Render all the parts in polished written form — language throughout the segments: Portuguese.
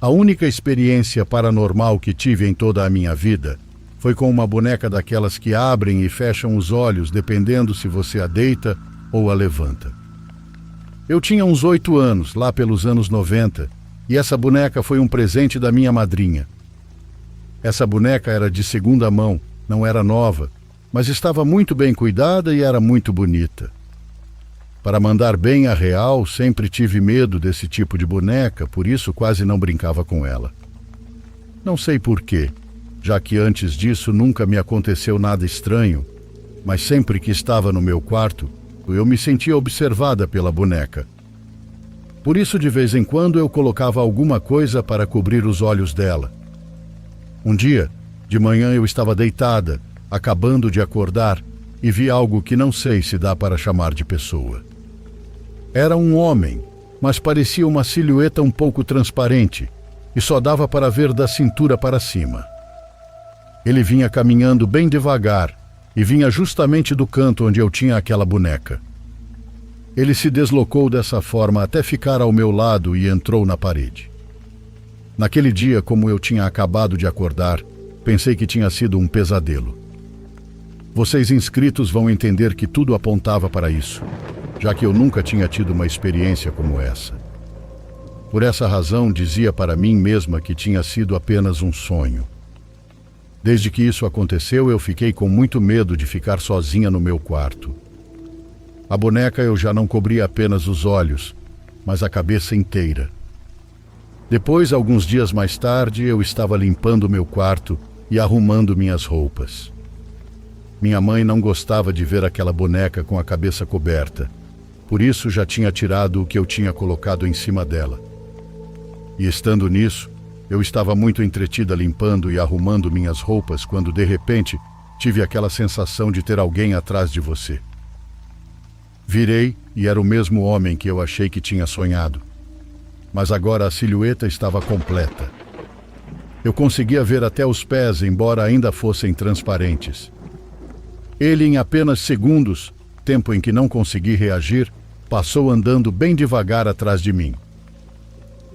A única experiência paranormal que tive em toda a minha vida foi com uma boneca daquelas que abrem e fecham os olhos dependendo se você a deita ou a levanta. Eu tinha uns 8 anos, lá pelos anos 90, e essa boneca foi um presente da minha madrinha. Essa boneca era de segunda mão, não era nova, mas estava muito bem cuidada e era muito bonita. Para mandar bem a real, sempre tive medo desse tipo de boneca, por isso quase não brincava com ela. Não sei porquê, já que antes disso nunca me aconteceu nada estranho, mas sempre que estava no meu quarto, eu me sentia observada pela boneca. Por isso, de vez em quando, eu colocava alguma coisa para cobrir os olhos dela. Um dia, de manhã, eu estava deitada, acabando de acordar, e vi algo que não sei se dá para chamar de pessoa. Era um homem, mas parecia uma silhueta um pouco transparente, e só dava para ver da cintura para cima. Ele vinha caminhando bem devagar, e vinha justamente do canto onde eu tinha aquela boneca. Ele se deslocou dessa forma até ficar ao meu lado e entrou na parede. Naquele dia, como eu tinha acabado de acordar, pensei que tinha sido um pesadelo. Vocês inscritos vão entender que tudo apontava para isso, já que eu nunca tinha tido uma experiência como essa. Por essa razão, dizia para mim mesma que tinha sido apenas um sonho. Desde que isso aconteceu, eu fiquei com muito medo de ficar sozinha no meu quarto. A boneca eu já não cobria apenas os olhos, mas a cabeça inteira. Depois, alguns dias mais tarde, eu estava limpando meu quarto e arrumando minhas roupas. Minha mãe não gostava de ver aquela boneca com a cabeça coberta, por isso já tinha tirado o que eu tinha colocado em cima dela. E estando nisso, eu estava muito entretida limpando e arrumando minhas roupas quando, de repente, tive aquela sensação de ter alguém atrás de você. Virei e era o mesmo homem que eu achei que tinha sonhado. Mas agora a silhueta estava completa. Eu conseguia ver até os pés, embora ainda fossem transparentes. Ele, em apenas segundos, tempo em que não consegui reagir, passou andando bem devagar atrás de mim.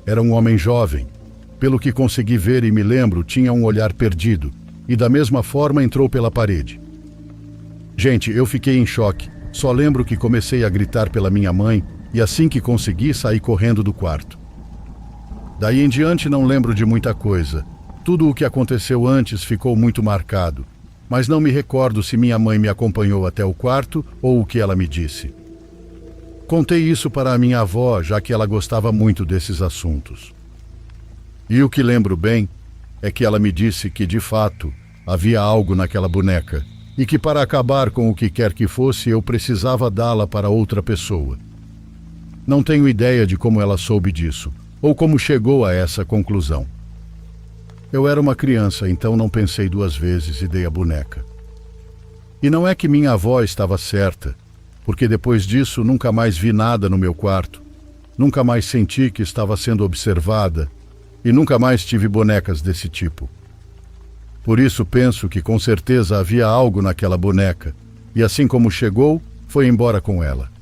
Era um homem jovem. Pelo que consegui ver e me lembro, tinha um olhar perdido, e da mesma forma entrou pela parede. Gente, eu fiquei em choque. Só lembro que comecei a gritar pela minha mãe, e assim que consegui, saí correndo do quarto. Daí em diante não lembro de muita coisa. Tudo o que aconteceu antes ficou muito marcado, mas não me recordo se minha mãe me acompanhou até o quarto ou o que ela me disse. Contei isso para a minha avó, já que ela gostava muito desses assuntos. E o que lembro bem é que ela me disse que, de fato, havia algo naquela boneca e que, para acabar com o que quer que fosse, eu precisava dá-la para outra pessoa. Não tenho ideia de como ela soube disso ou como chegou a essa conclusão. Eu era uma criança, então não pensei 2 vezes e dei a boneca. E não é que minha avó estava certa, porque depois disso nunca mais vi nada no meu quarto, nunca mais senti que estava sendo observada e nunca mais tive bonecas desse tipo. Por isso penso que com certeza havia algo naquela boneca, e assim como chegou, foi embora com ela.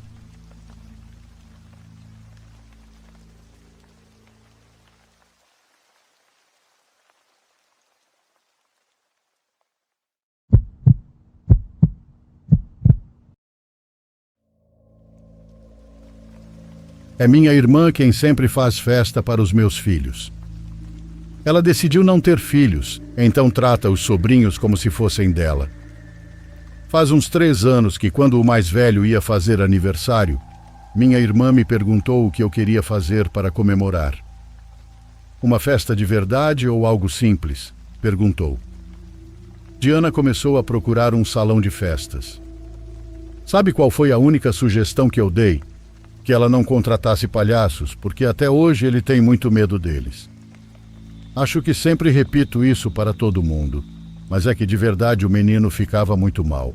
É minha irmã quem sempre faz festa para os meus filhos. Ela decidiu não ter filhos, então trata os sobrinhos como se fossem dela. Faz uns 3 anos que, quando o mais velho ia fazer aniversário, minha irmã me perguntou o que eu queria fazer para comemorar. Uma festa de verdade ou algo simples? Perguntou. Diana começou a procurar um salão de festas. Sabe qual foi a única sugestão que eu dei? Que ela não contratasse palhaços, porque até hoje ele tem muito medo deles. Acho que sempre repito isso para todo mundo, mas é que de verdade o menino ficava muito mal.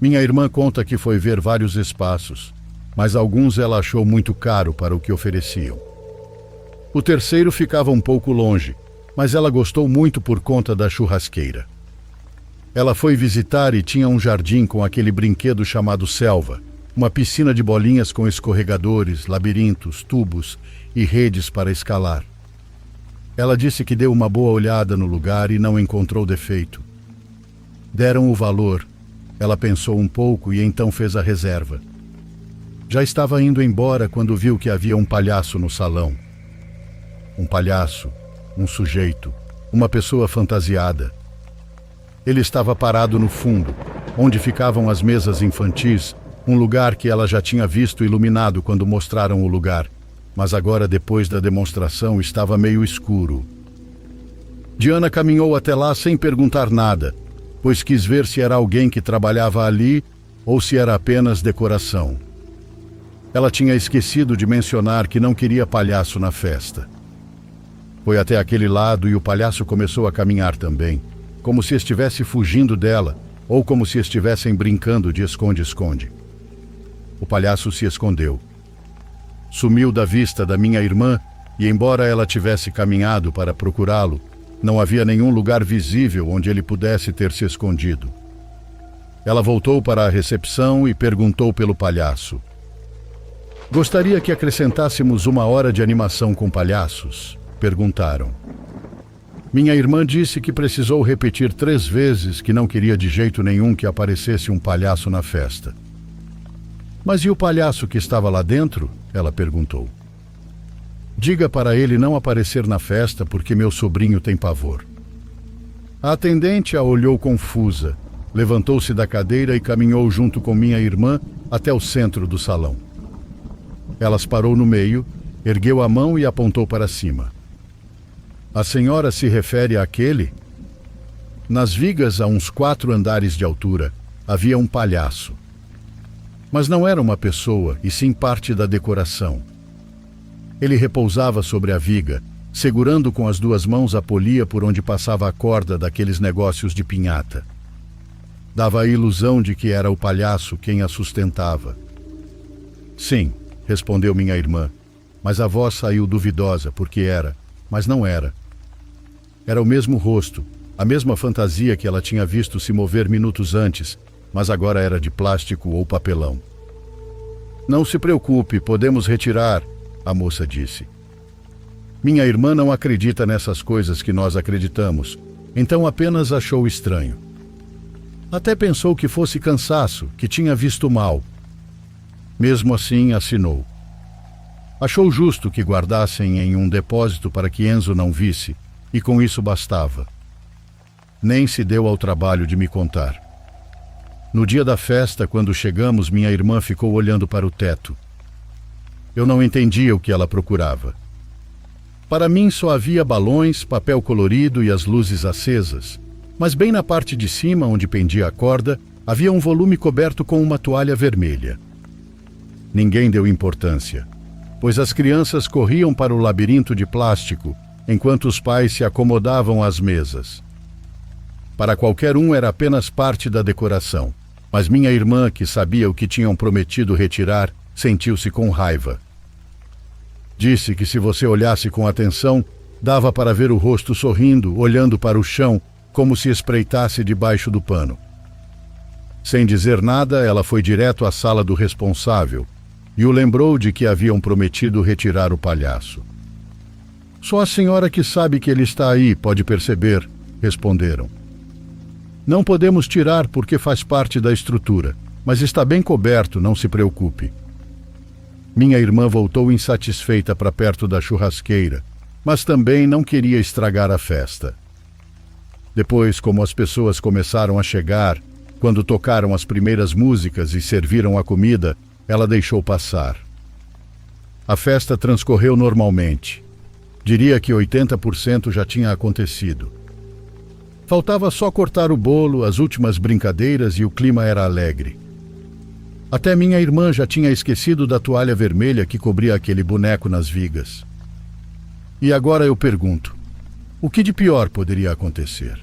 Minha irmã conta que foi ver vários espaços, mas alguns ela achou muito caro para o que ofereciam. O terceiro ficava um pouco longe, mas ela gostou muito por conta da churrasqueira. Ela foi visitar e tinha um jardim com aquele brinquedo chamado selva, uma piscina de bolinhas com escorregadores, labirintos, tubos e redes para escalar. Ela disse que deu uma boa olhada no lugar e não encontrou defeito. Deram o valor. Ela pensou um pouco e então fez a reserva. Já estava indo embora quando viu que havia um palhaço no salão. Um palhaço, um sujeito, uma pessoa fantasiada. Ele estava parado no fundo, onde ficavam as mesas infantis, um lugar que ela já tinha visto iluminado quando mostraram o lugar, mas agora, depois da demonstração, estava meio escuro. Diana caminhou até lá sem perguntar nada, pois quis ver se era alguém que trabalhava ali ou se era apenas decoração. Ela tinha esquecido de mencionar que não queria palhaço na festa. Foi até aquele lado e o palhaço começou a caminhar também, como se estivesse fugindo dela ou como se estivessem brincando de esconde-esconde. O palhaço se escondeu. Sumiu da vista da minha irmã e, embora ela tivesse caminhado para procurá-lo, não havia nenhum lugar visível onde ele pudesse ter se escondido. Ela voltou para a recepção e perguntou pelo palhaço. Gostaria que acrescentássemos 1 hora de animação com palhaços? Perguntaram. Minha irmã disse que precisou repetir 3 vezes que não queria de jeito nenhum que aparecesse um palhaço na festa. Mas e o palhaço que estava lá dentro? Ela perguntou. Diga para ele não aparecer na festa porque meu sobrinho tem pavor. A atendente a olhou confusa, levantou-se da cadeira e caminhou junto com minha irmã até o centro do salão. Elas parou no meio, ergueu a mão e apontou para cima. A senhora se refere àquele? Nas vigas, a uns 4 andares de altura, havia um palhaço. Mas não era uma pessoa, e sim parte da decoração. Ele repousava sobre a viga, segurando com as 2 mãos a polia por onde passava a corda daqueles negócios de pinhata. Dava a ilusão de que era o palhaço quem a sustentava. Sim, respondeu minha irmã, mas a voz saiu duvidosa, porque era, mas não era. Era o mesmo rosto, a mesma fantasia que ela tinha visto se mover minutos antes, mas agora era de plástico ou papelão. Não se preocupe, podemos retirar, a moça disse. Minha irmã não acredita nessas coisas que nós acreditamos, então apenas achou estranho. Até pensou que fosse cansaço, que tinha visto mal. Mesmo assim, assinou. Achou justo que guardassem em um depósito para que Enzo não visse, e com isso bastava. Nem se deu ao trabalho de me contar. No dia da festa, quando chegamos, minha irmã ficou olhando para o teto. Eu não entendia o que ela procurava. Para mim só havia balões, papel colorido e as luzes acesas, mas bem na parte de cima, onde pendia a corda, havia um volume coberto com uma toalha vermelha. Ninguém deu importância, pois as crianças corriam para o labirinto de plástico, enquanto os pais se acomodavam às mesas. Para qualquer um era apenas parte da decoração, mas minha irmã, que sabia o que tinham prometido retirar, sentiu-se com raiva. Disse que se você olhasse com atenção, dava para ver o rosto sorrindo, olhando para o chão, como se espreitasse debaixo do pano. Sem dizer nada, ela foi direto à sala do responsável e o lembrou de que haviam prometido retirar o palhaço. Só a senhora que sabe que ele está aí pode perceber, responderam. Não podemos tirar porque faz parte da estrutura, mas está bem coberto, não se preocupe. Minha irmã voltou insatisfeita para perto da churrasqueira, mas também não queria estragar a festa. Depois, como as pessoas começaram a chegar, quando tocaram as primeiras músicas e serviram a comida, ela deixou passar. A festa transcorreu normalmente. Diria que 80% já tinha acontecido. Faltava só cortar o bolo, as últimas brincadeiras e o clima era alegre. Até minha irmã já tinha esquecido da toalha vermelha que cobria aquele boneco nas vigas. E agora eu pergunto, o que de pior poderia acontecer?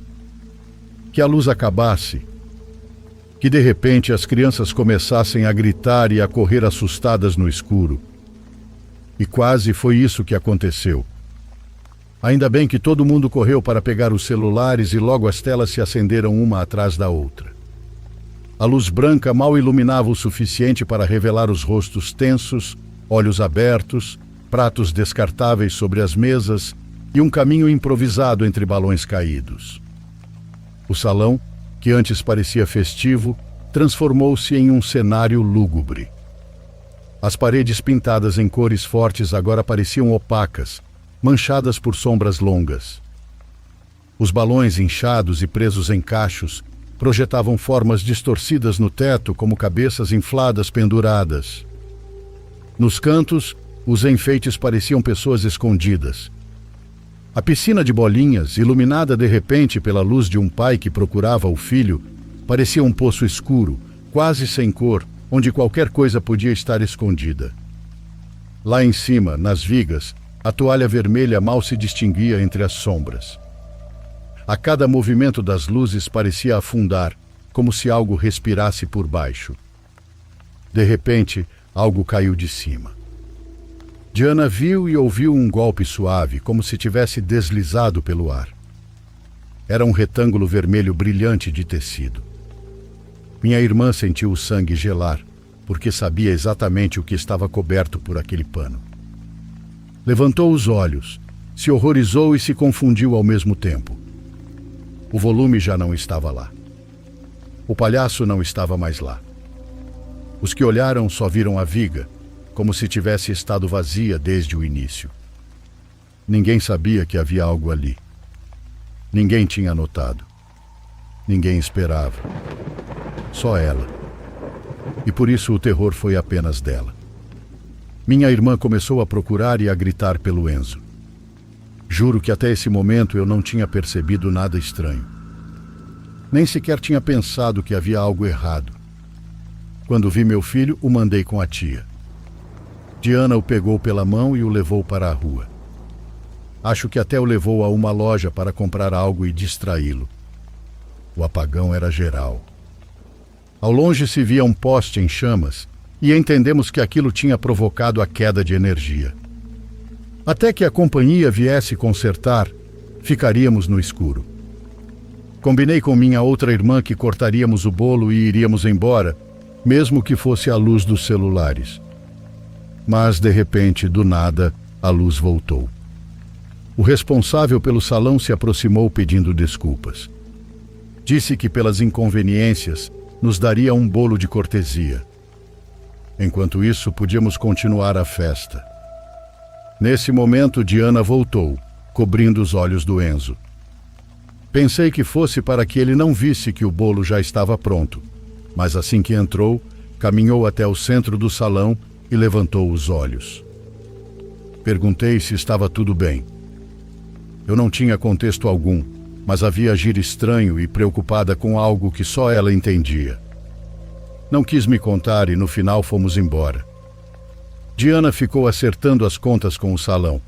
Que a luz acabasse, que de repente as crianças começassem a gritar e a correr assustadas no escuro. E quase foi isso que aconteceu. Ainda bem que todo mundo correu para pegar os celulares e logo as telas se acenderam uma atrás da outra. A luz branca mal iluminava o suficiente para revelar os rostos tensos, olhos abertos, pratos descartáveis sobre as mesas, e um caminho improvisado entre balões caídos. O salão, que antes parecia festivo, transformou-se em um cenário lúgubre. As paredes pintadas em cores fortes agora pareciam opacas, manchadas por sombras longas. Os balões inchados e presos em cachos projetavam formas distorcidas no teto como cabeças infladas penduradas. Nos cantos, os enfeites pareciam pessoas escondidas. A piscina de bolinhas, iluminada de repente pela luz de um pai que procurava o filho, parecia um poço escuro, quase sem cor, onde qualquer coisa podia estar escondida. Lá em cima, nas vigas, a toalha vermelha mal se distinguia entre as sombras. A cada movimento das luzes parecia afundar, como se algo respirasse por baixo. De repente, algo caiu de cima. Diana viu e ouviu um golpe suave, como se tivesse deslizado pelo ar. Era um retângulo vermelho brilhante de tecido. Minha irmã sentiu o sangue gelar, porque sabia exatamente o que estava coberto por aquele pano. Levantou os olhos, se horrorizou e se confundiu ao mesmo tempo. O volume já não estava lá. O palhaço não estava mais lá. Os que olharam só viram a viga, como se tivesse estado vazia desde o início. Ninguém sabia que havia algo ali. Ninguém tinha notado. Ninguém esperava. Só ela. E por isso o terror foi apenas dela. Minha irmã começou a procurar e a gritar pelo Enzo. Juro que até esse momento eu não tinha percebido nada estranho. Nem sequer tinha pensado que havia algo errado. Quando vi meu filho, o mandei com a tia. Diana o pegou pela mão e o levou para a rua. Acho que até o levou a uma loja para comprar algo e distraí-lo. O apagão era geral. Ao longe se via um poste em chamas e entendemos que aquilo tinha provocado a queda de energia. Até que a companhia viesse consertar, ficaríamos no escuro. Combinei com minha outra irmã que cortaríamos o bolo e iríamos embora, mesmo que fosse à luz dos celulares. Mas, de repente, do nada, a luz voltou. O responsável pelo salão se aproximou pedindo desculpas. Disse que pelas inconveniências nos daria um bolo de cortesia. Enquanto isso, podíamos continuar a festa. Nesse momento, Diana voltou, cobrindo os olhos do Enzo. Pensei que fosse para que ele não visse que o bolo já estava pronto, mas assim que entrou, caminhou até o centro do salão e levantou os olhos. Perguntei se estava tudo bem. Eu não tinha contexto algum, mas havia agir estranho e preocupada com algo que só ela entendia. Não quis me contar e no final fomos embora. Diana ficou acertando as contas com o salão,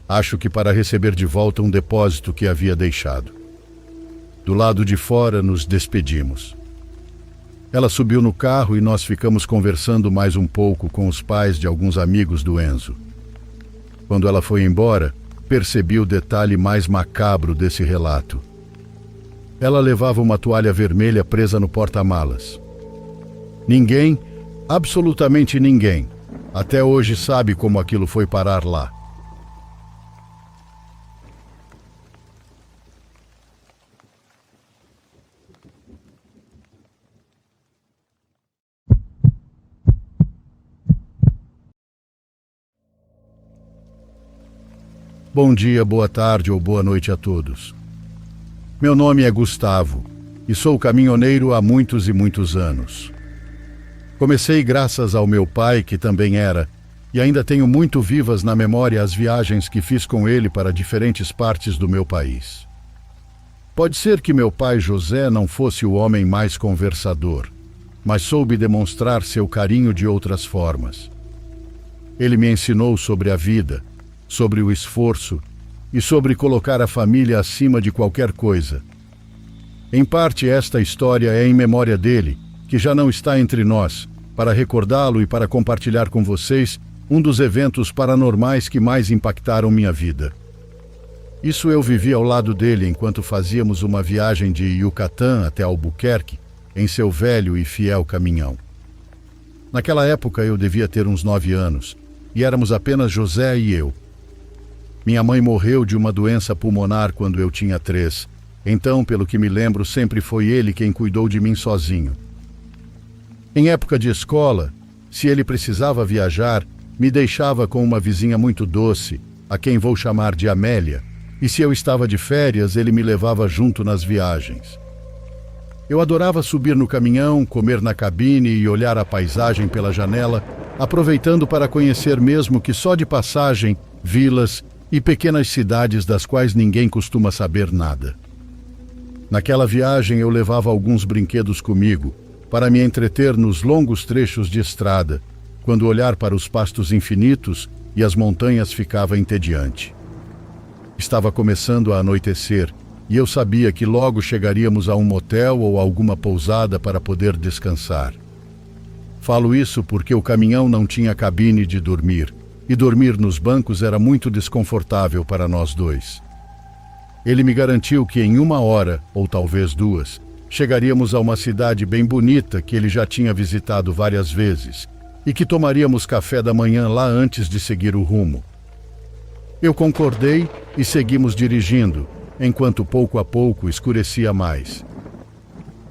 acho que para receber de volta um depósito que havia deixado. Do lado de fora nos despedimos. Ela subiu no carro e nós ficamos conversando mais um pouco com os pais de alguns amigos do Enzo. Quando ela foi embora, percebi o detalhe mais macabro desse relato. Ela levava uma toalha vermelha presa no porta-malas. Ninguém, absolutamente ninguém, até hoje sabe como aquilo foi parar lá. Bom dia, boa tarde ou boa noite a todos. Meu nome é Gustavo e sou caminhoneiro há muitos e muitos anos. Comecei graças ao meu pai, que também era, e ainda tenho muito vivas na memória as viagens que fiz com ele para diferentes partes do meu país. Pode ser que meu pai José não fosse o homem mais conversador, mas soube demonstrar seu carinho de outras formas. Ele me ensinou sobre a vida, sobre o esforço e sobre colocar a família acima de qualquer coisa. Em parte, esta história é em memória dele, que já não está entre nós, para recordá-lo e para compartilhar com vocês um dos eventos paranormais que mais impactaram minha vida. Isso eu vivi ao lado dele enquanto fazíamos uma viagem de Yucatán até Albuquerque, em seu velho e fiel caminhão. Naquela época eu devia ter uns 9 anos, e éramos apenas José e eu. Minha mãe morreu de uma doença pulmonar quando eu tinha 3. Então, pelo que me lembro, sempre foi ele quem cuidou de mim sozinho. Em época de escola, se ele precisava viajar, me deixava com uma vizinha muito doce, a quem vou chamar de Amélia, e se eu estava de férias, ele me levava junto nas viagens. Eu adorava subir no caminhão, comer na cabine e olhar a paisagem pela janela, aproveitando para conhecer mesmo que só de passagem, vilas e pequenas cidades das quais ninguém costuma saber nada. Naquela viagem eu levava alguns brinquedos comigo, para me entreter nos longos trechos de estrada, quando olhar para os pastos infinitos e as montanhas ficava entediante. Estava começando a anoitecer, e eu sabia que logo chegaríamos a um motel ou alguma pousada para poder descansar. Falo isso porque o caminhão não tinha cabine de dormir, e dormir nos bancos era muito desconfortável para nós dois. Ele me garantiu que em 1 hora, ou talvez 2, chegaríamos a uma cidade bem bonita que ele já tinha visitado várias vezes, e que tomaríamos café da manhã lá antes de seguir o rumo. Eu concordei e seguimos dirigindo, enquanto pouco a pouco escurecia mais.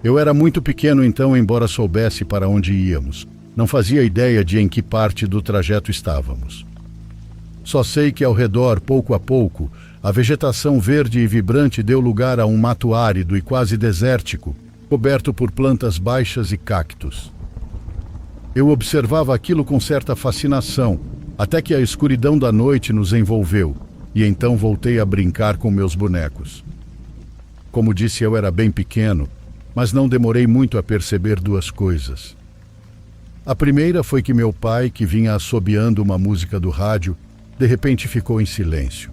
Eu era muito pequeno então, embora soubesse para onde íamos. Não fazia ideia de em que parte do trajeto estávamos. Só sei que ao redor, pouco a pouco, a vegetação verde e vibrante deu lugar a um mato árido e quase desértico, coberto por plantas baixas e cactos. Eu observava aquilo com certa fascinação, até que a escuridão da noite nos envolveu, e então voltei a brincar com meus bonecos. Como disse, eu era bem pequeno, mas não demorei muito a perceber 2 coisas. A primeira foi que meu pai, que vinha assobiando uma música do rádio, de repente ficou em silêncio.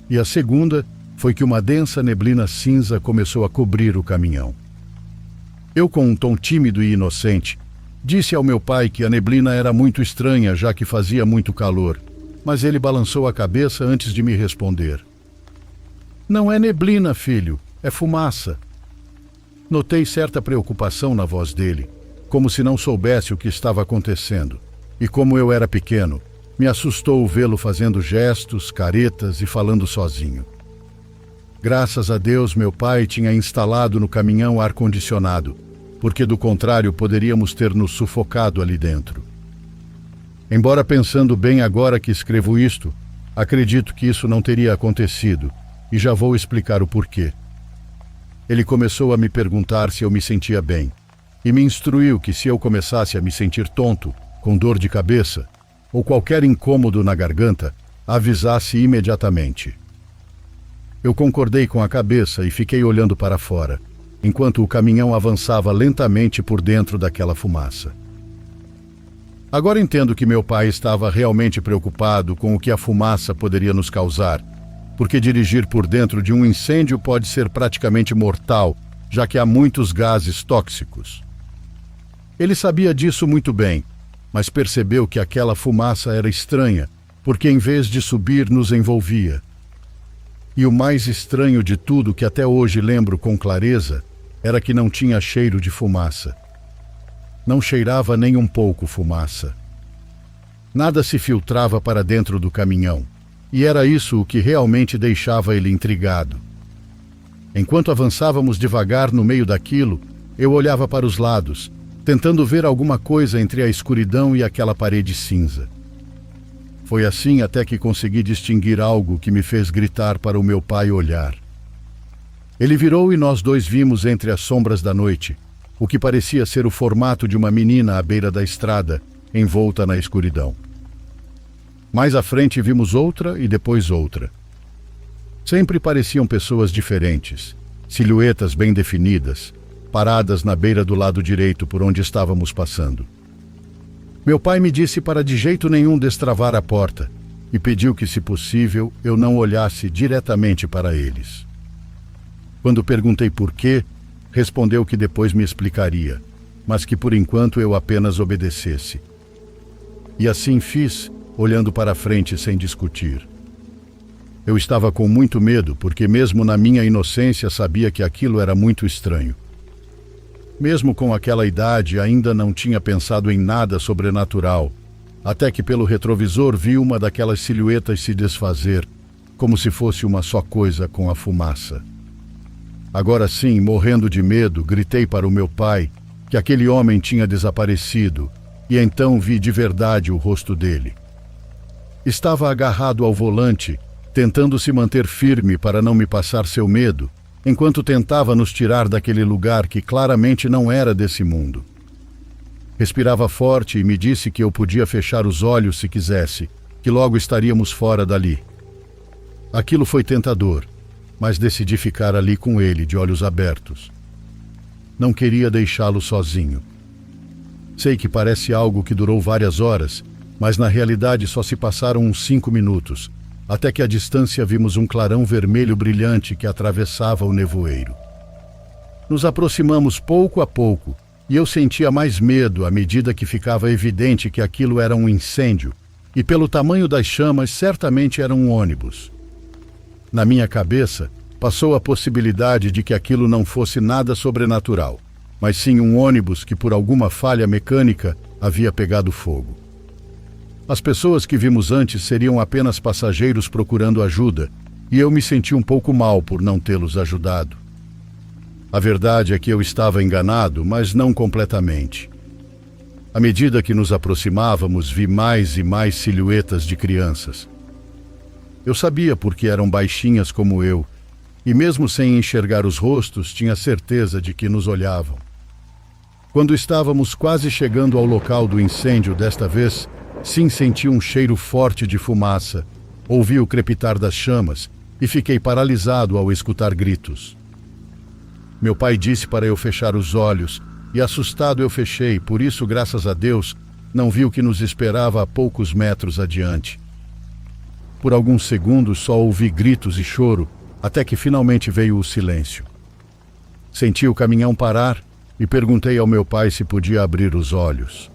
E a segunda foi que uma densa neblina cinza começou a cobrir o caminhão. Eu, com um tom tímido e inocente, disse ao meu pai que a neblina era muito estranha, já que fazia muito calor, mas ele balançou a cabeça antes de me responder. Não é neblina, filho, é fumaça. Notei certa preocupação na voz dele, como se não soubesse o que estava acontecendo, e como eu era pequeno, me assustou vê-lo fazendo gestos, caretas e falando sozinho. Graças a Deus, meu pai tinha instalado no caminhão ar-condicionado, porque do contrário poderíamos ter nos sufocado ali dentro. Embora pensando bem agora que escrevo isto, acredito que isso não teria acontecido, e já vou explicar o porquê. Ele começou a me perguntar se eu me sentia bem, e me instruiu que se eu começasse a me sentir tonto, com dor de cabeça, ou qualquer incômodo na garganta, avisasse imediatamente. Eu concordei com a cabeça e fiquei olhando para fora, enquanto o caminhão avançava lentamente por dentro daquela fumaça. Agora entendo que meu pai estava realmente preocupado com o que a fumaça poderia nos causar, porque dirigir por dentro de um incêndio pode ser praticamente mortal, já que há muitos gases tóxicos. Ele sabia disso muito bem, mas percebeu que aquela fumaça era estranha, porque em vez de subir nos envolvia. E o mais estranho de tudo, que até hoje lembro com clareza, era que não tinha cheiro de fumaça. Não cheirava nem um pouco fumaça. Nada se filtrava para dentro do caminhão, e era isso o que realmente deixava ele intrigado. Enquanto avançávamos devagar no meio daquilo, eu olhava para os lados, tentando ver alguma coisa entre a escuridão e aquela parede cinza. Foi assim até que consegui distinguir algo que me fez gritar para o meu pai olhar. Ele virou e nós dois vimos entre as sombras da noite o que parecia ser o formato de uma menina à beira da estrada, envolta na escuridão. Mais à frente vimos outra e depois outra. Sempre pareciam pessoas diferentes, silhuetas bem definidas, paradas na beira do lado direito por onde estávamos passando. Meu pai me disse para de jeito nenhum destravar a porta e pediu que, se possível, eu não olhasse diretamente para eles. Quando perguntei por quê, respondeu que depois me explicaria, mas que por enquanto eu apenas obedecesse. E assim fiz, olhando para frente sem discutir. Eu estava com muito medo, porque mesmo na minha inocência sabia que aquilo era muito estranho. Mesmo com aquela idade, ainda não tinha pensado em nada sobrenatural, até que pelo retrovisor vi uma daquelas silhuetas se desfazer, como se fosse uma só coisa com a fumaça. Agora sim, morrendo de medo, gritei para o meu pai que aquele homem tinha desaparecido, e então vi de verdade o rosto dele. Estava agarrado ao volante, tentando se manter firme para não me passar seu medo, enquanto tentava nos tirar daquele lugar que claramente não era desse mundo. Respirava forte e me disse que eu podia fechar os olhos se quisesse, que logo estaríamos fora dali. Aquilo foi tentador, mas decidi ficar ali com ele, de olhos abertos. Não queria deixá-lo sozinho. Sei que parece algo que durou várias horas, mas na realidade só se passaram uns 5 minutos, até que à distância vimos um clarão vermelho brilhante que atravessava o nevoeiro. Nos aproximamos pouco a pouco, e eu sentia mais medo à medida que ficava evidente que aquilo era um incêndio, e pelo tamanho das chamas certamente era um ônibus. Na minha cabeça, passou a possibilidade de que aquilo não fosse nada sobrenatural, mas sim um ônibus que por alguma falha mecânica havia pegado fogo. As pessoas que vimos antes seriam apenas passageiros procurando ajuda, e eu me senti um pouco mal por não tê-los ajudado. A verdade é que eu estava enganado, mas não completamente. À medida que nos aproximávamos, vi mais e mais silhuetas de crianças. Eu sabia porque eram baixinhas como eu, e mesmo sem enxergar os rostos, tinha certeza de que nos olhavam. Quando estávamos quase chegando ao local do incêndio desta vez, sim, senti um cheiro forte de fumaça, ouvi o crepitar das chamas e fiquei paralisado ao escutar gritos. Meu pai disse para eu fechar os olhos, e assustado eu fechei, por isso, graças a Deus, não vi o que nos esperava a poucos metros adiante. Por alguns segundos só ouvi gritos e choro, até que finalmente veio o silêncio. Senti o caminhão parar e perguntei ao meu pai se podia abrir os olhos.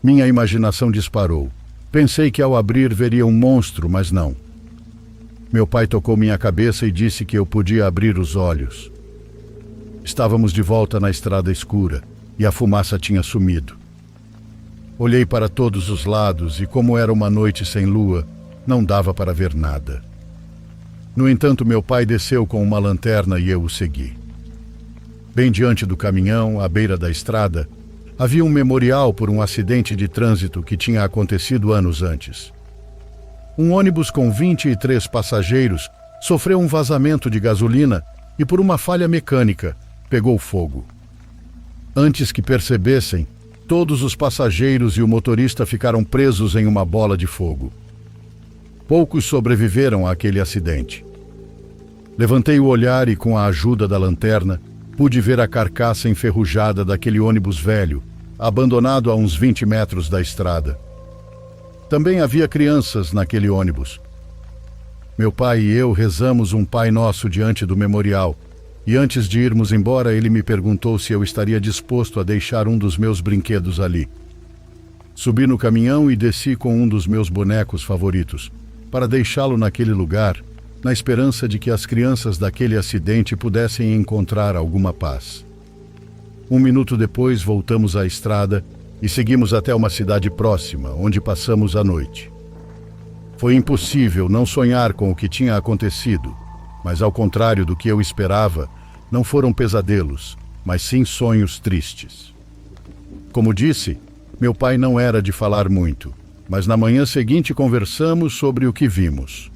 Minha imaginação disparou. Pensei que ao abrir veria um monstro, mas não. Meu pai tocou minha cabeça e disse que eu podia abrir os olhos. Estávamos de volta na estrada escura e a fumaça tinha sumido. Olhei para todos os lados e, como era uma noite sem lua, não dava para ver nada. No entanto, meu pai desceu com uma lanterna e eu o segui. Bem diante do caminhão, à beira da estrada, havia um memorial por um acidente de trânsito que tinha acontecido anos antes. Um ônibus com 23 passageiros sofreu um vazamento de gasolina e, por uma falha mecânica, pegou fogo. Antes que percebessem, todos os passageiros e o motorista ficaram presos em uma bola de fogo. Poucos sobreviveram àquele acidente. Levantei o olhar e, com a ajuda da lanterna, pude ver a carcaça enferrujada daquele ônibus velho, abandonado a uns 20 metros da estrada. Também havia crianças naquele ônibus. Meu pai e eu rezamos um Pai Nosso diante do memorial, e antes de irmos embora, ele me perguntou se eu estaria disposto a deixar um dos meus brinquedos ali. Subi no caminhão e desci com um dos meus bonecos favoritos, para deixá-lo naquele lugar, na esperança de que as crianças daquele acidente pudessem encontrar alguma paz. 1 minuto depois, voltamos à estrada e seguimos até uma cidade próxima, onde passamos a noite. Foi impossível não sonhar com o que tinha acontecido, mas ao contrário do que eu esperava, não foram pesadelos, mas sim sonhos tristes. Como disse, meu pai não era de falar muito, mas na manhã seguinte conversamos sobre o que vimos.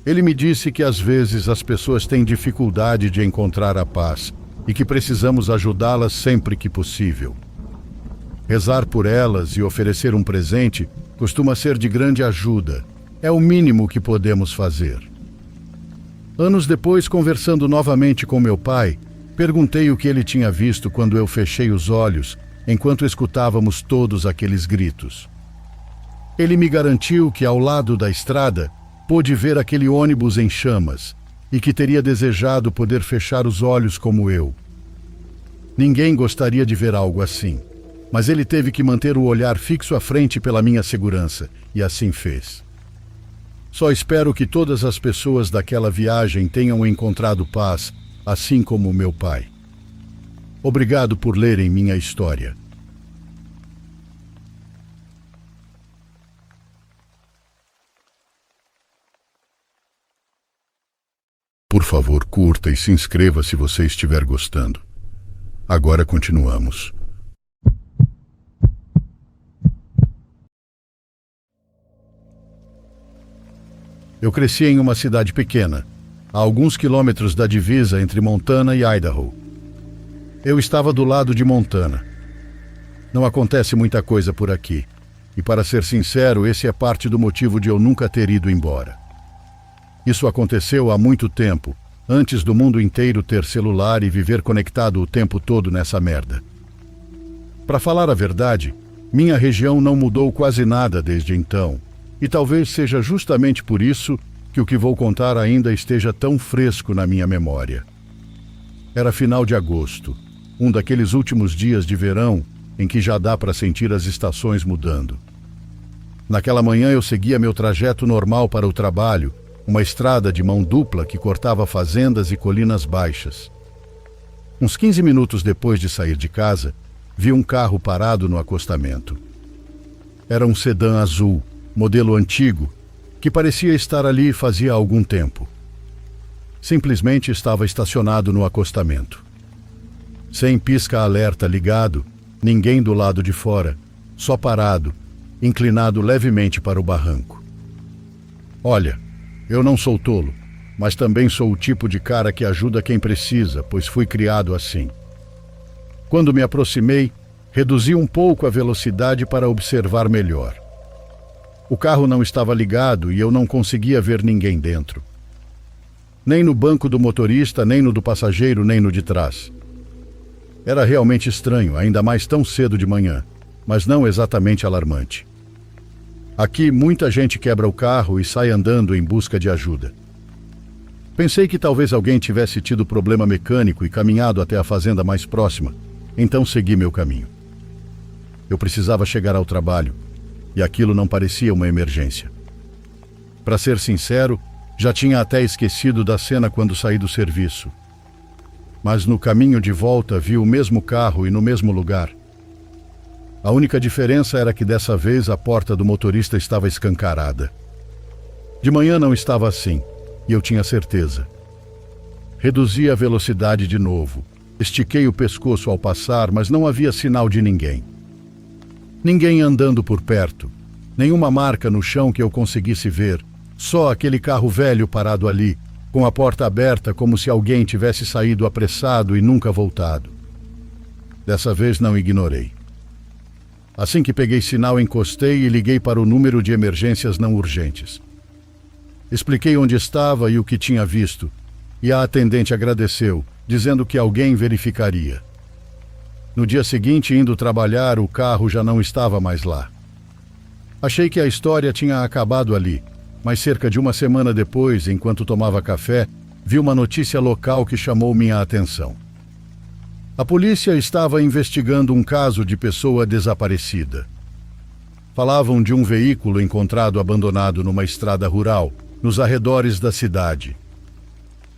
Ele me disse que às vezes as pessoas têm dificuldade de encontrar a paz e que precisamos ajudá-las sempre que possível. Rezar por elas e oferecer um presente costuma ser de grande ajuda. É o mínimo que podemos fazer. Anos depois, conversando novamente com meu pai, perguntei o que ele tinha visto quando eu fechei os olhos, enquanto escutávamos todos aqueles gritos. Ele me garantiu que ao lado da estrada pôde ver aquele ônibus em chamas e que teria desejado poder fechar os olhos como eu. Ninguém gostaria de ver algo assim, mas ele teve que manter o olhar fixo à frente pela minha segurança, e assim fez. Só espero que todas as pessoas daquela viagem tenham encontrado paz, assim como meu pai. Obrigado por lerem minha história. Por favor, curta e se inscreva se você estiver gostando. Agora continuamos. Eu cresci em uma cidade pequena, a alguns quilômetros da divisa entre Montana e Idaho. Eu estava do lado de Montana. Não acontece muita coisa por aqui, e para ser sincero, esse é parte do motivo de eu nunca ter ido embora. Isso aconteceu há muito tempo, antes do mundo inteiro ter celular e viver conectado o tempo todo nessa merda. Para falar a verdade, minha região não mudou quase nada desde então, e talvez seja justamente por isso que o que vou contar ainda esteja tão fresco na minha memória. Era final de agosto, um daqueles últimos dias de verão em que já dá para sentir as estações mudando. Naquela manhã eu seguia meu trajeto normal para o trabalho, uma estrada de mão dupla que cortava fazendas e colinas baixas. Uns 15 minutos depois de sair de casa, vi um carro parado no acostamento. Era um sedã azul, modelo antigo, que parecia estar ali fazia algum tempo. Simplesmente estava estacionado no acostamento. Sem pisca-alerta ligado, ninguém do lado de fora, só parado, inclinado levemente para o barranco. Olha, eu não sou tolo, mas também sou o tipo de cara que ajuda quem precisa, pois fui criado assim. Quando me aproximei, reduzi um pouco a velocidade para observar melhor. O carro não estava ligado e eu não conseguia ver ninguém dentro. Nem no banco do motorista, nem no do passageiro, nem no de trás. Era realmente estranho, ainda mais tão cedo de manhã, mas não exatamente alarmante. Aqui, muita gente quebra o carro e sai andando em busca de ajuda. Pensei que talvez alguém tivesse tido problema mecânico e caminhado até a fazenda mais próxima, então segui meu caminho. Eu precisava chegar ao trabalho, e aquilo não parecia uma emergência. Para ser sincero, já tinha até esquecido da cena quando saí do serviço. Mas no caminho de volta vi o mesmo carro e no mesmo lugar. A única diferença era que dessa vez a porta do motorista estava escancarada. De manhã não estava assim, e eu tinha certeza. Reduzi a velocidade de novo. Estiquei o pescoço ao passar, mas não havia sinal de ninguém. Ninguém andando por perto, nenhuma marca no chão que eu conseguisse ver, só aquele carro velho parado ali, com a porta aberta como se alguém tivesse saído apressado e nunca voltado. Dessa vez não ignorei. Assim que peguei sinal, encostei e liguei para o número de emergências não urgentes. Expliquei onde estava e o que tinha visto, e a atendente agradeceu, dizendo que alguém verificaria. No dia seguinte, indo trabalhar, o carro já não estava mais lá. Achei que a história tinha acabado ali, mas cerca de uma semana depois, enquanto tomava café, vi uma notícia local que chamou minha atenção. A polícia estava investigando um caso de pessoa desaparecida. Falavam de um veículo encontrado abandonado numa estrada rural, nos arredores da cidade.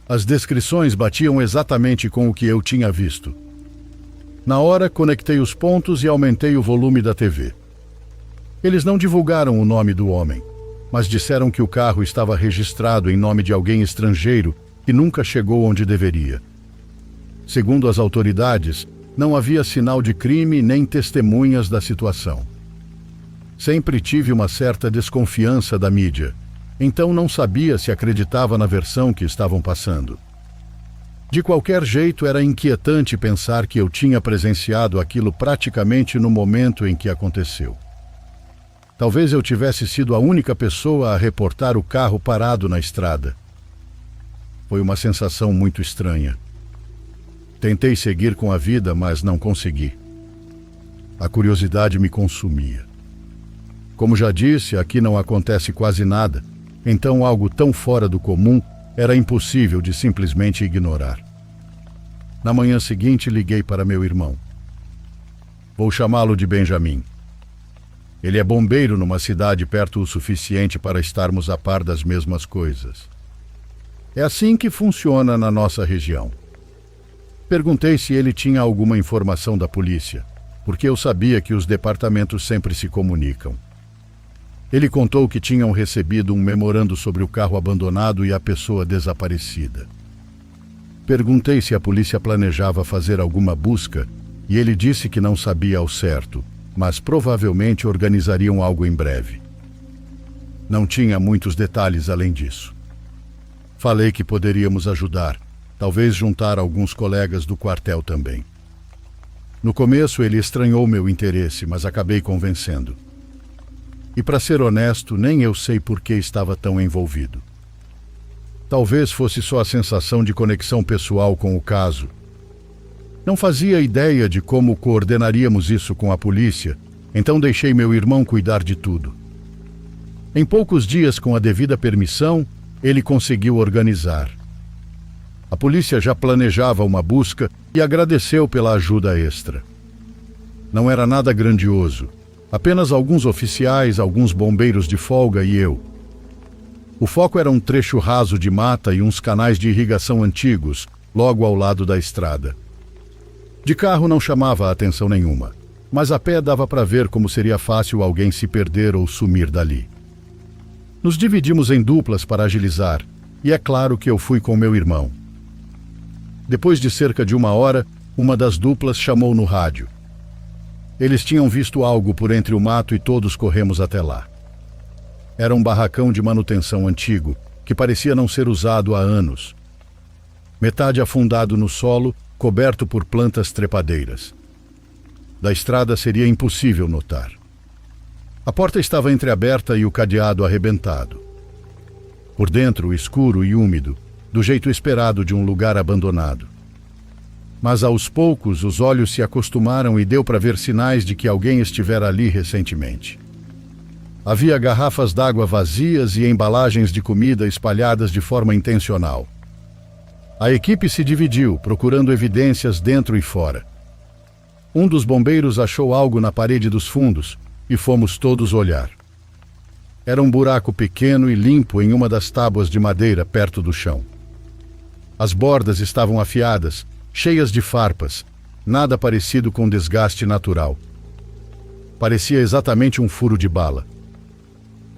As descrições batiam exatamente com o que eu tinha visto. Na hora, conectei os pontos e aumentei o volume da TV. Eles não divulgaram o nome do homem, mas disseram que o carro estava registrado em nome de alguém estrangeiro que nunca chegou onde deveria. Segundo as autoridades, não havia sinal de crime nem testemunhas da situação. Sempre tive uma certa desconfiança da mídia, então não sabia se acreditava na versão que estavam passando. De qualquer jeito, era inquietante pensar que eu tinha presenciado aquilo praticamente no momento em que aconteceu. Talvez eu tivesse sido a única pessoa a reportar o carro parado na estrada. Foi uma sensação muito estranha. Tentei seguir com a vida, mas não consegui. A curiosidade me consumia. Como já disse, aqui não acontece quase nada, então algo tão fora do comum era impossível de simplesmente ignorar. Na manhã seguinte, liguei para meu irmão. Vou chamá-lo de Benjamin. Ele é bombeiro numa cidade perto o suficiente para estarmos a par das mesmas coisas. É assim que funciona na nossa região. Perguntei se ele tinha alguma informação da polícia, porque eu sabia que os departamentos sempre se comunicam. Ele contou que tinham recebido um memorando sobre o carro abandonado e a pessoa desaparecida. Perguntei se a polícia planejava fazer alguma busca e ele disse que não sabia ao certo, mas provavelmente organizariam algo em breve. Não tinha muitos detalhes além disso. Falei que poderíamos ajudar, talvez juntar alguns colegas do quartel também. No começo ele estranhou meu interesse, mas acabei convencendo. E para ser honesto, nem eu sei por que estava tão envolvido. Talvez fosse só a sensação de conexão pessoal com o caso. Não fazia ideia de como coordenaríamos isso com a polícia, então deixei meu irmão cuidar de tudo. Em poucos dias, com a devida permissão, ele conseguiu organizar. A polícia já planejava uma busca e agradeceu pela ajuda extra. Não era nada grandioso, apenas alguns oficiais, alguns bombeiros de folga e eu. O foco era um trecho raso de mata e uns canais de irrigação antigos, logo ao lado da estrada. De carro não chamava a atenção nenhuma, mas a pé dava para ver como seria fácil alguém se perder ou sumir dali. Nos dividimos em duplas para agilizar, e é claro que eu fui com meu irmão. Depois de cerca de 1 hora, uma das duplas chamou no rádio. Eles tinham visto algo por entre o mato e todos corremos até lá. Era um barracão de manutenção antigo, que parecia não ser usado há anos. Metade afundado no solo, coberto por plantas trepadeiras. Da estrada seria impossível notar. A porta estava entreaberta e o cadeado arrebentado. Por dentro, escuro e úmido, do jeito esperado de um lugar abandonado. Mas aos poucos os olhos se acostumaram e deu para ver sinais de que alguém estivera ali recentemente. Havia garrafas d'água vazias e embalagens de comida espalhadas de forma intencional. A equipe se dividiu, procurando evidências dentro e fora. Um dos bombeiros achou algo na parede dos fundos e fomos todos olhar. Era um buraco pequeno e limpo em uma das tábuas de madeira perto do chão. As bordas estavam afiadas, cheias de farpas, nada parecido com desgaste natural. Parecia exatamente um furo de bala.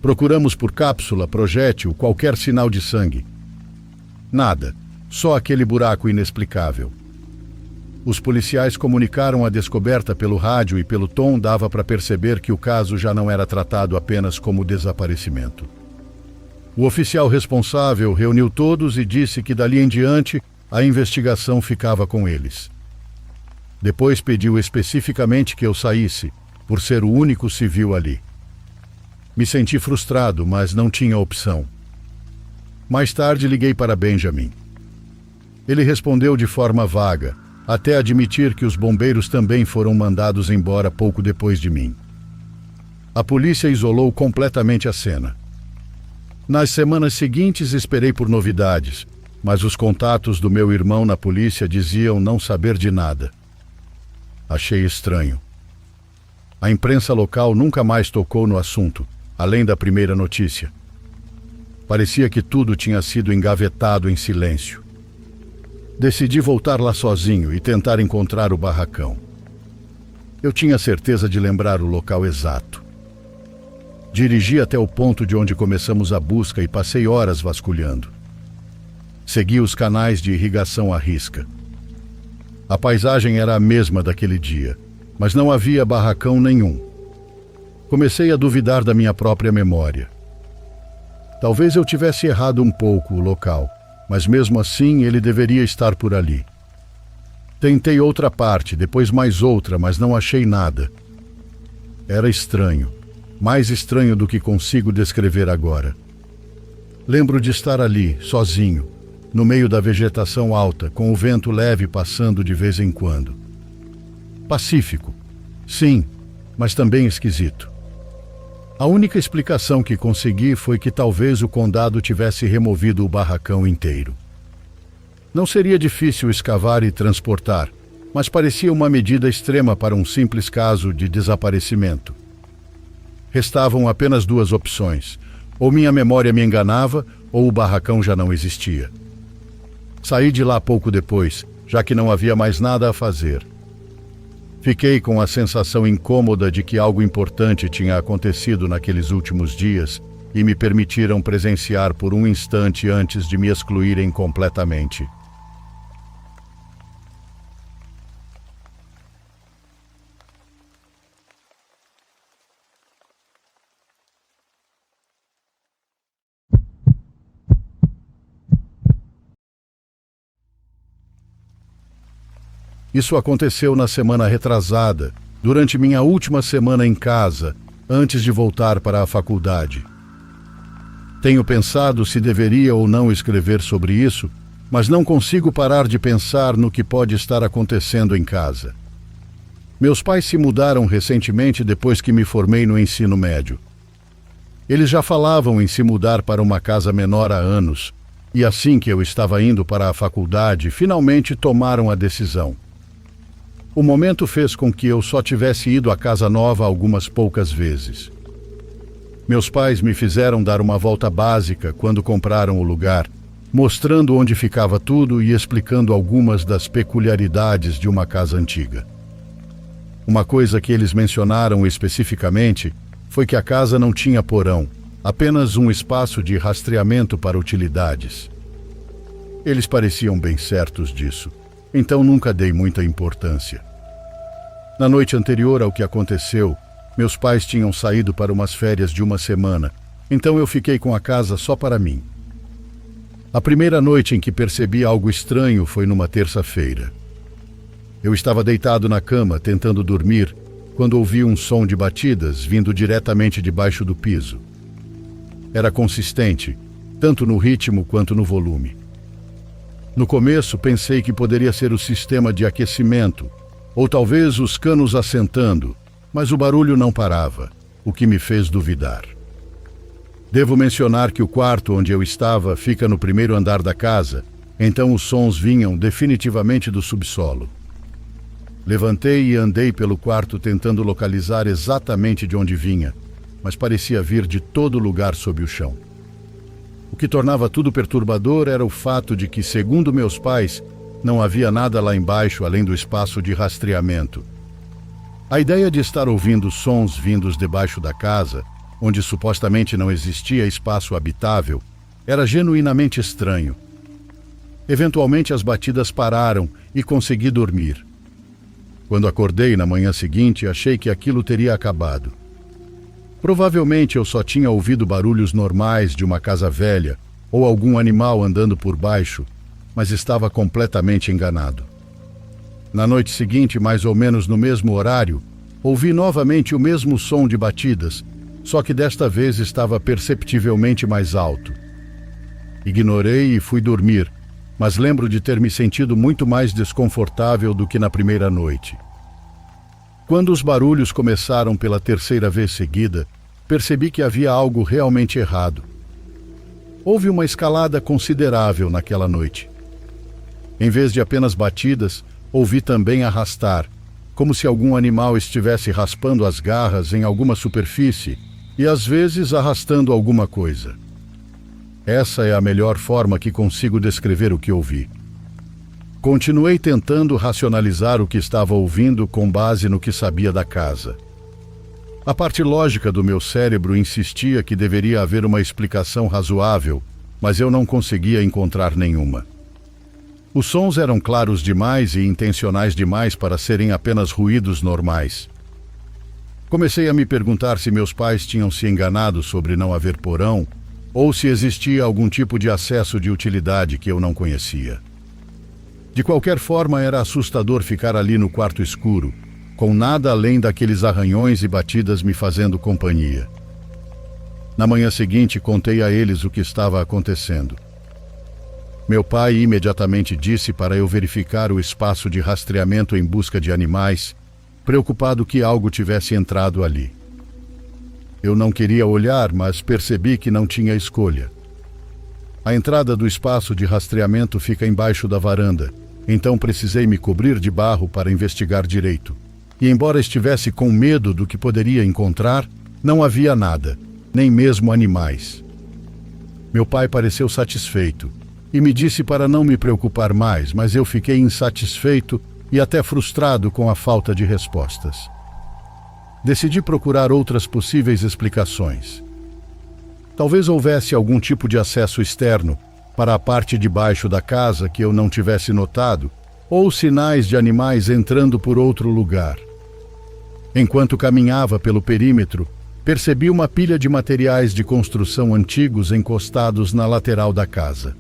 Procuramos por cápsula, projétil, qualquer sinal de sangue. Nada, só aquele buraco inexplicável. Os policiais comunicaram a descoberta pelo rádio e pelo tom dava para perceber que o caso já não era tratado apenas como desaparecimento. O oficial responsável reuniu todos e disse que dali em diante a investigação ficava com eles. Depois pediu especificamente que eu saísse, por ser o único civil ali. Me senti frustrado, mas não tinha opção. Mais tarde liguei para Benjamin. Ele respondeu de forma vaga, até admitir que os bombeiros também foram mandados embora pouco depois de mim. A polícia isolou completamente a cena. Nas semanas seguintes esperei por novidades, mas os contatos do meu irmão na polícia diziam não saber de nada. Achei estranho. A imprensa local nunca mais tocou no assunto, além da primeira notícia. Parecia que tudo tinha sido engavetado em silêncio. Decidi voltar lá sozinho e tentar encontrar o barracão. Eu tinha certeza de lembrar o local exato. Dirigi até o ponto de onde começamos a busca e passei horas vasculhando. Segui os canais de irrigação à risca. A paisagem era a mesma daquele dia, mas não havia barracão nenhum. Comecei a duvidar da minha própria memória. Talvez eu tivesse errado um pouco o local, mas mesmo assim ele deveria estar por ali. Tentei outra parte, depois mais outra, mas não achei nada. Era estranho, mais estranho do que consigo descrever agora. Lembro de estar ali, sozinho, no meio da vegetação alta, com o vento leve passando de vez em quando. Pacífico, sim, mas também esquisito. A única explicação que consegui foi que talvez o condado tivesse removido o barracão inteiro. Não seria difícil escavar e transportar, mas parecia uma medida extrema para um simples caso de desaparecimento. Restavam apenas 2 opções: ou minha memória me enganava, ou o barracão já não existia. Saí de lá pouco depois, já que não havia mais nada a fazer. Fiquei com a sensação incômoda de que algo importante tinha acontecido naqueles últimos dias e me permitiram presenciar por um instante antes de me excluírem completamente. Isso aconteceu na semana retrasada, durante minha última semana em casa, antes de voltar para a faculdade. Tenho pensado se deveria ou não escrever sobre isso, mas não consigo parar de pensar no que pode estar acontecendo em casa. Meus pais se mudaram recentemente depois que me formei no ensino médio. Eles já falavam em se mudar para uma casa menor há anos, e assim que eu estava indo para a faculdade, finalmente tomaram a decisão. O momento fez com que eu só tivesse ido à casa nova algumas poucas vezes. Meus pais me fizeram dar uma volta básica quando compraram o lugar, mostrando onde ficava tudo e explicando algumas das peculiaridades de uma casa antiga. Uma coisa que eles mencionaram especificamente foi que a casa não tinha porão, apenas um espaço de rastreamento para utilidades. Eles pareciam bem certos disso, então nunca dei muita importância. Na noite anterior ao que aconteceu, meus pais tinham saído para umas férias de uma semana, então eu fiquei com a casa só para mim. A primeira noite em que percebi algo estranho foi numa terça-feira. Eu estava deitado na cama, tentando dormir, quando ouvi um som de batidas vindo diretamente debaixo do piso. Era consistente, tanto no ritmo quanto no volume. No começo, pensei que poderia ser o sistema de aquecimento, ou talvez os canos assentando, mas o barulho não parava, o que me fez duvidar. Devo mencionar que o quarto onde eu estava fica no primeiro andar da casa, então os sons vinham definitivamente do subsolo. Levantei e andei pelo quarto tentando localizar exatamente de onde vinha, mas parecia vir de todo lugar sob o chão. O que tornava tudo perturbador era o fato de que, segundo meus pais, não havia nada lá embaixo além do espaço de rastreamento. A ideia de estar ouvindo sons vindos debaixo da casa, onde supostamente não existia espaço habitável, era genuinamente estranho. Eventualmente as batidas pararam e consegui dormir. Quando acordei na manhã seguinte, achei que aquilo teria acabado. Provavelmente eu só tinha ouvido barulhos normais de uma casa velha ou algum animal andando por baixo, mas estava completamente enganado. Na noite seguinte, mais ou menos no mesmo horário, ouvi novamente o mesmo som de batidas, só que desta vez estava perceptivelmente mais alto. Ignorei e fui dormir, mas lembro de ter me sentido muito mais desconfortável do que na primeira noite. Quando os barulhos começaram pela terceira vez seguida, percebi que havia algo realmente errado. Houve uma escalada considerável naquela noite. Em vez de apenas batidas, ouvi também arrastar, como se algum animal estivesse raspando as garras em alguma superfície e às vezes arrastando alguma coisa. Essa é a melhor forma que consigo descrever o que ouvi. Continuei tentando racionalizar o que estava ouvindo com base no que sabia da casa. A parte lógica do meu cérebro insistia que deveria haver uma explicação razoável, mas eu não conseguia encontrar nenhuma. Os sons eram claros demais e intencionais demais para serem apenas ruídos normais. Comecei a me perguntar se meus pais tinham se enganado sobre não haver porão, ou se existia algum tipo de acesso de utilidade que eu não conhecia. De qualquer forma, era assustador ficar ali no quarto escuro, com nada além daqueles arranhões e batidas me fazendo companhia. Na manhã seguinte, contei a eles o que estava acontecendo. Meu pai imediatamente disse para eu verificar o espaço de rastreamento em busca de animais, preocupado que algo tivesse entrado ali. Eu não queria olhar, mas percebi que não tinha escolha. A entrada do espaço de rastreamento fica embaixo da varanda, então precisei me cobrir de barro para investigar direito. E embora estivesse com medo do que poderia encontrar, não havia nada, nem mesmo animais. Meu pai pareceu satisfeito e me disse para não me preocupar mais, mas eu fiquei insatisfeito e até frustrado com a falta de respostas. Decidi procurar outras possíveis explicações. Talvez houvesse algum tipo de acesso externo para a parte de baixo da casa que eu não tivesse notado, ou sinais de animais entrando por outro lugar. Enquanto caminhava pelo perímetro, percebi uma pilha de materiais de construção antigos encostados na lateral da casa.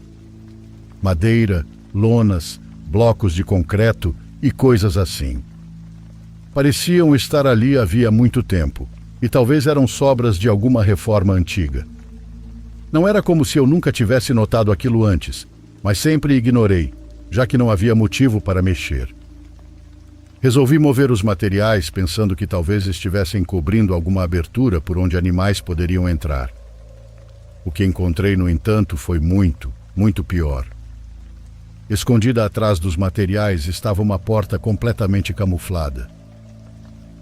Madeira, lonas, blocos de concreto e coisas assim. Pareciam estar ali havia muito tempo, e talvez eram sobras de alguma reforma antiga. Não era como se eu nunca tivesse notado aquilo antes, mas sempre ignorei, já que não havia motivo para mexer. Resolvi mover os materiais pensando que talvez estivessem cobrindo alguma abertura por onde animais poderiam entrar. O que encontrei, no entanto, foi muito, muito pior. Escondida atrás dos materiais estava uma porta completamente camuflada.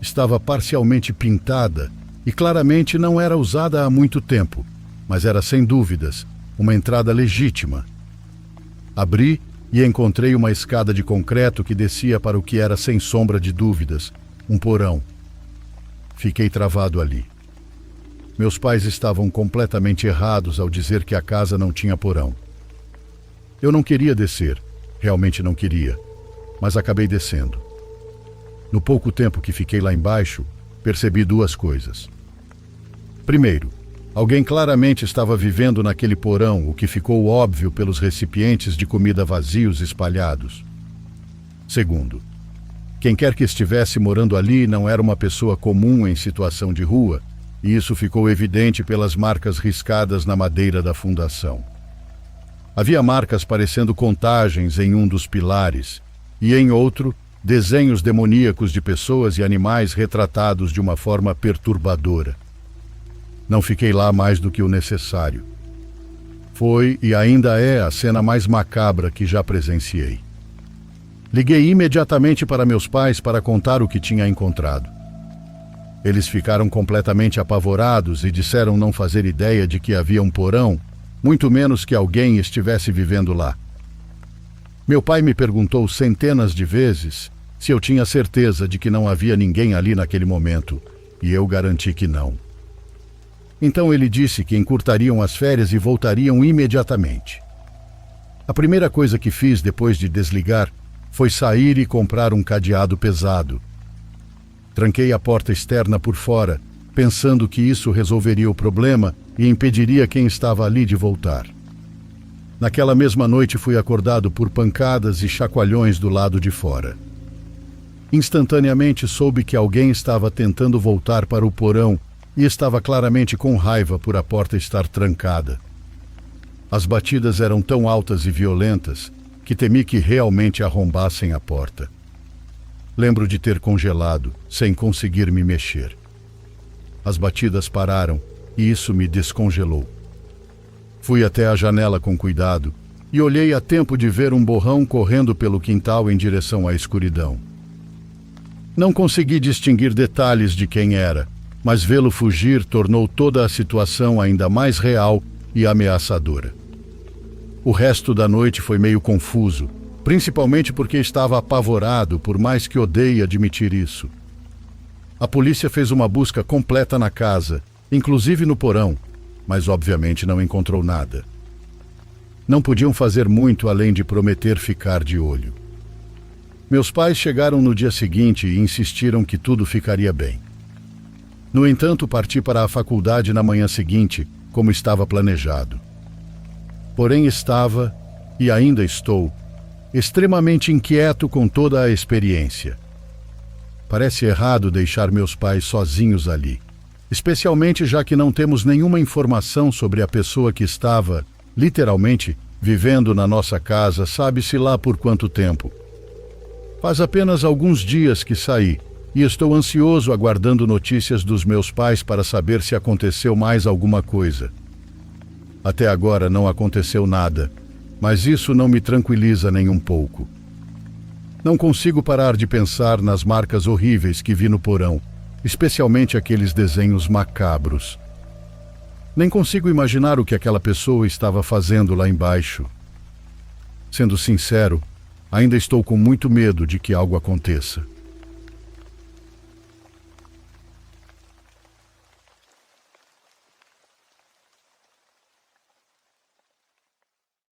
Estava parcialmente pintada e claramente não era usada há muito tempo, mas era sem dúvidas uma entrada legítima. Abri e encontrei uma escada de concreto que descia para o que era, sem sombra de dúvidas, um porão. Fiquei travado ali. Meus pais estavam completamente errados ao dizer que a casa não tinha porão. Eu não queria descer, realmente não queria, mas acabei descendo. No pouco tempo que fiquei lá embaixo, percebi duas coisas. Primeiro, alguém claramente estava vivendo naquele porão, o que ficou óbvio pelos recipientes de comida vazios espalhados. Segundo, quem quer que estivesse morando ali não era uma pessoa comum em situação de rua, e isso ficou evidente pelas marcas riscadas na madeira da fundação. Havia marcas parecendo contagens em um dos pilares, e em outro, desenhos demoníacos de pessoas e animais retratados de uma forma perturbadora. Não fiquei lá mais do que o necessário. Foi e ainda é a cena mais macabra que já presenciei. Liguei imediatamente para meus pais para contar o que tinha encontrado. Eles ficaram completamente apavorados e disseram não fazer ideia de que havia um porão, muito menos que alguém estivesse vivendo lá. Meu pai me perguntou centenas de vezes se eu tinha certeza de que não havia ninguém ali naquele momento, e eu garanti que não. Então ele disse que encurtariam as férias e voltariam imediatamente. A primeira coisa que fiz depois de desligar foi sair e comprar um cadeado pesado. Tranquei a porta externa por fora, pensando que isso resolveria o problema e impediria quem estava ali de voltar. Naquela mesma noite fui acordado por pancadas e chacoalhões do lado de fora. Instantaneamente soube que alguém estava tentando voltar para o porão e estava claramente com raiva por a porta estar trancada. As batidas eram tão altas e violentas que temi que realmente arrombassem a porta. Lembro de ter congelado, sem conseguir me mexer. As batidas pararam e isso me descongelou. Fui até a janela com cuidado e olhei a tempo de ver um borrão correndo pelo quintal em direção à escuridão. Não consegui distinguir detalhes de quem era, mas vê-lo fugir tornou toda a situação ainda mais real e ameaçadora. O resto da noite foi meio confuso, principalmente porque estava apavorado, por mais que odeie admitir isso. A polícia fez uma busca completa na casa, inclusive no porão, mas obviamente não encontrou nada. Não podiam fazer muito além de prometer ficar de olho. Meus pais chegaram no dia seguinte e insistiram que tudo ficaria bem. No entanto, parti para a faculdade na manhã seguinte, como estava planejado. Porém estava, e ainda estou, extremamente inquieto com toda a experiência. Parece errado deixar meus pais sozinhos ali, especialmente já que não temos nenhuma informação sobre a pessoa que estava, literalmente, vivendo na nossa casa, sabe-se lá por quanto tempo. Faz apenas alguns dias que saí, e estou ansioso aguardando notícias dos meus pais para saber se aconteceu mais alguma coisa. Até agora não aconteceu nada, mas isso não me tranquiliza nem um pouco. Não consigo parar de pensar nas marcas horríveis que vi no porão, especialmente aqueles desenhos macabros. Nem consigo imaginar o que aquela pessoa estava fazendo lá embaixo. Sendo sincero, ainda estou com muito medo de que algo aconteça.